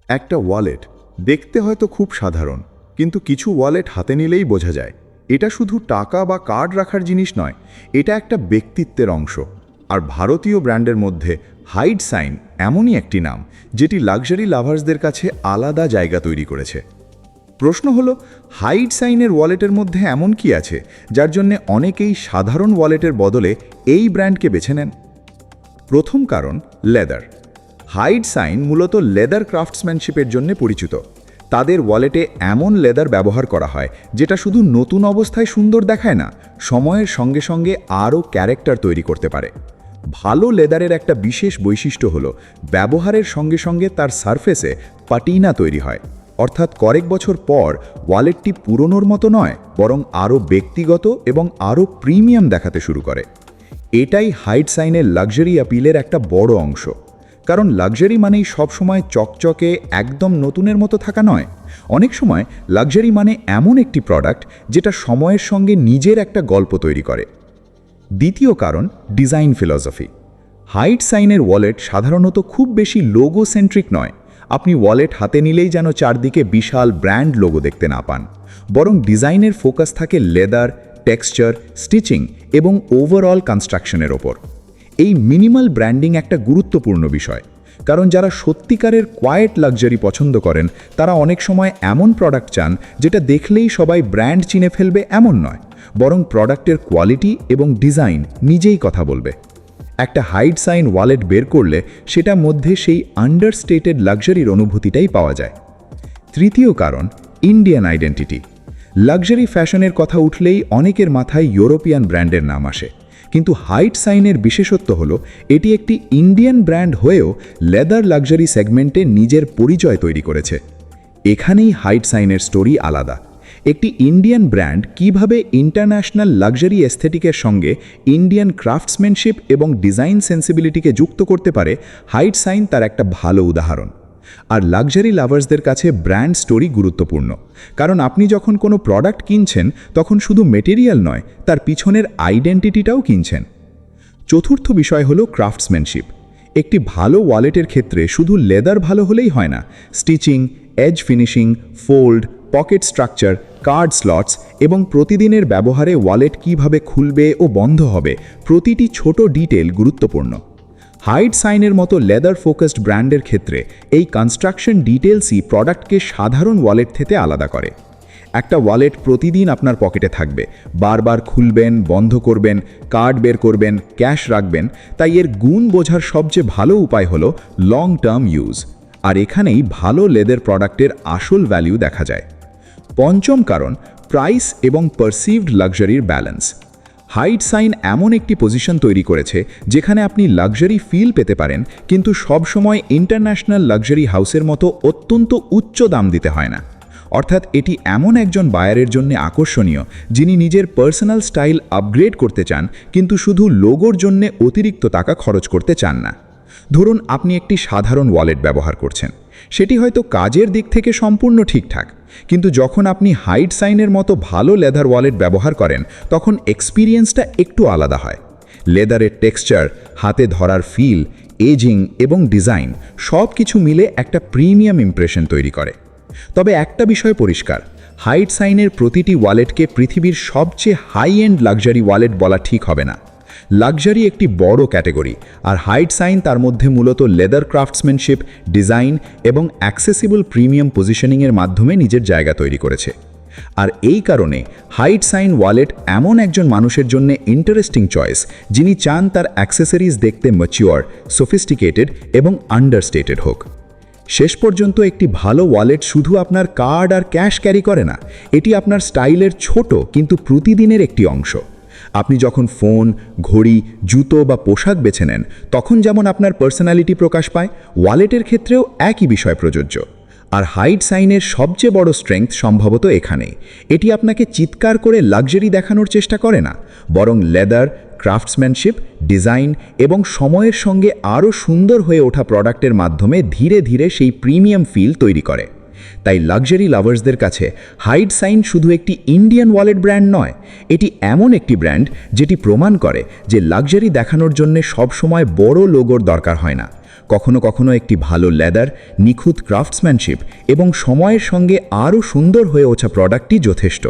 একটা ওয়ালেট দেখতে হয়তো খুব সাধারণ, কিন্তু কিছু ওয়ালেট হাতে নিলেই বোঝা যায় এটা শুধু টাকা বা কার্ড রাখার জিনিস নয়, এটা একটা ব্যক্তিত্বের অংশ। আর ভারতীয় ব্র্যান্ডের মধ্যে হাইড সাইন এমনই একটি নাম যেটি লাক্সারি লাভার্সদের কাছে আলাদা জায়গা তৈরি করেছে। প্রশ্ন হলো, হাইড সাইনের ওয়ালেটের মধ্যে এমন কি আছে যার জন্য অনেকেই সাধারণ ওয়ালেটের বদলে এই ব্র্যান্ডকে বেছে নেন? প্রথম কারণ লেদার। হাইড সাইন মূলত লেদার ক্রাফটসম্যানশিপের জন্য পরিচিত। তাদের ওয়ালেটে এমন লেদার ব্যবহার করা হয় যেটা শুধু নতুন অবস্থায় সুন্দর দেখায় না, সময়ের সঙ্গে সঙ্গে আরও ক্যারেক্টার তৈরি করতে পারে। ভালো লেদারের একটা বিশেষ বৈশিষ্ট্য হলো ব্যবহারের সঙ্গে সঙ্গে তার সারফেসে পাটিনা তৈরি হয়, অর্থাৎ কয়েক বছর পর ওয়ালেটটি পুরনোর মতো নয়, বরং আরও ব্যক্তিগত এবং আরও প্রিমিয়াম দেখাতে শুরু করে। এটাই হাইড সাইনের লাক্সারি অ্যাপিলের একটা বড় অংশ। কারণ লাক্সারি মানেই সবসময় চকচকে একদম নতুনের মতো থাকা নয়। অনেক সময় লাক্সারি মানে এমন একটি প্রোডাক্ট যেটা সময়ের সঙ্গে নিজের একটা গল্প তৈরি করে। দ্বিতীয় কারণ ডিজাইন ফিলসফি। হাইড সাইনের ওয়ালেট সাধারণত খুব বেশি লোগো সেন্ট্রিক নয়। আপনি ওয়ালেট হাতে নিলেই যেন চারদিকে বিশাল ব্র্যান্ড লোগো দেখতে না পান, বরং ডিজাইনের ফোকাস থাকে লেদার, টেক্সচার, স্টিচিং এবং ওভারঅল কনস্ট্রাকশনের ওপর। এই মিনিমাল ব্র্যান্ডিং একটা গুরুত্বপূর্ণ বিষয়, কারণ যারা সত্যিকারের কোয়েট লাক্সারি পছন্দ করেন তারা অনেক সময় এমন প্রোডাক্ট চান যেটা দেখলেই সবাই ব্র্যান্ড চিনে ফেলবে এমন নয়, বরং প্রোডাক্টের কোয়ালিটি এবং ডিজাইন নিজেই কথা বলবে। একটা হাইড সাইন ওয়ালেট বের করলে সেটা মধ্যে সেই আন্ডারস্টেটেড লাক্সারির অনুভূতিটাই পাওয়া যায়। তৃতীয় কারণ ইন্ডিয়ান আইডেন্টিটি। লাক্সারি ফ্যাশনের কথা উঠলেই অনেকের মাথায় ইউরোপিয়ান ব্র্যান্ডের নাম আসে, কিন্তু হাইড সাইনের বিশেষত্ব হলো এটি একটি ইন্ডিয়ান ব্র্যান্ড হয়েও লেদার লাক্সারি সেগমেন্টে নিজের পরিচয় তৈরি করেছে। এখানেই হাইড সাইনের স্টোরি আলাদা। একটি ইন্ডিয়ান ব্র্যান্ড কিভাবে ইন্টারন্যাশনাল লাক্সারি এস্থেটিকের সঙ্গে ইন্ডিয়ান ক্রাফটসম্যানশিপ এবং ডিজাইন সেন্সিবিলিটিকে যুক্ত করতে পারে, হাইড সাইন তার একটা ভালো উদাহরণ। আর লাক্সারি লাভার্সদের কাছে ব্র্যান্ড স্টোরি গুরুত্বপূর্ণ, কারণ আপনি যখন কোনো প্রোডাক্ট কিনছেন তখন শুধু মেটেরিয়াল নয়, তার পিছনের আইডেন্টিটিটাও কিনছেন। চতুর্থ বিষয় হলো ক্রাফটসম্যানশিপ। একটি ভালো ওয়ালেটের ক্ষেত্রে শুধু লেদার ভালো হলেই হয় না, stitching, edge finishing, fold, pocket structure, card slots এবং প্রতিদিনের ব্যবহারে ওয়ালেট কিভাবে খুলবে ও বন্ধ হবে, প্রতিটি ছোট ডিটেল গুরুত্বপূর্ণ। হাইড সাইনের মতো লেদার ফোকাসড ব্র্যান্ডের ক্ষেত্রে এই কনস্ট্রাকশন ডিটেলসই প্রোডাক্টকে সাধারণ ওয়ালেট থেকে আলাদা করে। একটা ওয়ালেট প্রতিদিন আপনার পকেটে থাকবে, বারবার খুলবেন, বন্ধ করবেন, কার্ড বের করবেন, ক্যাশ রাখবেন, তাই এর গুণ বোঝার সবচেয়ে ভালো উপায় হলো লং টার্ম ইউজ। আর এখানেই ভালো লেদার প্রোডাক্টের আসল ভ্যালু দেখা যায়। পঞ্চম কারণ প্রাইস এবং পারসিভড লাক্সারির ব্যালেন্স। হাইড সাইন এমন একটি পজিশন তৈরি করেছে যেখানে আপনি লাক্সারি ফিল পেতে পারেন, কিন্তু সবসময় ইন্টারন্যাশনাল লাক্সারি হাউসের মতো অত্যন্ত উচ্চ দাম দিতে হয় না। অর্থাৎ এটি এমন একজন বায়ারের জন্য আকর্ষণীয় যিনি নিজের পার্সোনাল স্টাইল আপগ্রেড করতে চান, কিন্তু শুধু লোগোর জন্য অতিরিক্ত টাকা খরচ করতে চান না। ধরুন আপনি একটি সাধারণ ওয়ালেট ব্যবহার করছেন, সেটি হয়তো কাজের দিক থেকে সম্পূর্ণ ঠিকঠাক, কিন্তু যখন আপনি হাইড সাইনের মতো ভালো লেদার ওয়ালেট ব্যবহার করেন তখন এক্সপিরিয়েন্সটা একটু আলাদা হয়। লেদারের টেক্সচার, হাতে ধরার ফিল, এজিং এবং ডিজাইন সব কিছু মিলে একটা প্রিমিয়াম ইমপ্রেশন তৈরি করে। তবে একটা বিষয় পরিষ্কার, হাইড সাইনের প্রতিটি ওয়ালেটকে পৃথিবীর সবচেয়ে হাই এন্ড লাক্সারি ওয়ালেট বলা ঠিক হবে না। লাক্সারি একটি বড় ক্যাটেগরি, আর হাইড সাইন তার মধ্যে মূলত লেদার ক্রাফটসম্যানশিপ, ডিজাইন এবং অ্যাক্সেসিবল প্রিমিয়াম পজিশনিংয়ের মাধ্যমে নিজের জায়গা তৈরি করেছে। আর এই কারণে হাইড সাইন ওয়ালেট এমন একজন মানুষের জন্য ইন্টারেস্টিং চয়েস যিনি চান তার অ্যাক্সেসরিজ দেখতে ম্যাচিওর, সোফিস্টিকেটেড এবং আন্ডারস্টেটেড হোক। শেষ পর্যন্ত একটি ভালো ওয়ালেট শুধু আপনার কার্ড আর ক্যাশ ক্যারি করে না, এটি আপনার স্টাইলের ছোট কিন্তু প্রতিদিনের একটি অংশ। আপনি যখন ফোন, ঘড়ি, জুতো বা পোশাক বেছে নেন তখন যেমন আপনার পার্সোনালিটি প্রকাশ পায়, ওয়ালেটের ক্ষেত্রেও একই বিষয় প্রযোজ্য। আর হাইড সাইনের সবচেয়ে বড় স্ট্রেংথ সম্ভবত এখানেই। এটি আপনাকে চিৎকার করে লাক্সারি দেখানোর চেষ্টা করে না, বরং লেদার, ক্রাফটসম্যানশিপ, ডিজাইন এবং সময়ের সঙ্গে আরও সুন্দর হয়ে ওঠা প্রোডাক্টের মাধ্যমে ধীরে ধীরে সেই প্রিমিয়াম ফিল তৈরি করে। তাই লাক্সারি লাভার্সদের কাছে হাইড সাইন শুধু একটি ইন্ডিয়ান ওয়ালেট ব্র্যান্ড নয়, এটি এমন একটি ব্র্যান্ড যেটি প্রমাণ করে যে লাক্সারি দেখানোর জন্য সবসময় বড় লোগোর দরকার হয় না, কখনো কখনো একটি ভালো লেদার, নিখুঁত ক্রাফটসম্যানশিপ এবং সময়ের সঙ্গে আরও সুন্দর হয়ে ওঠা প্রোডাক্টই যথেষ্ট।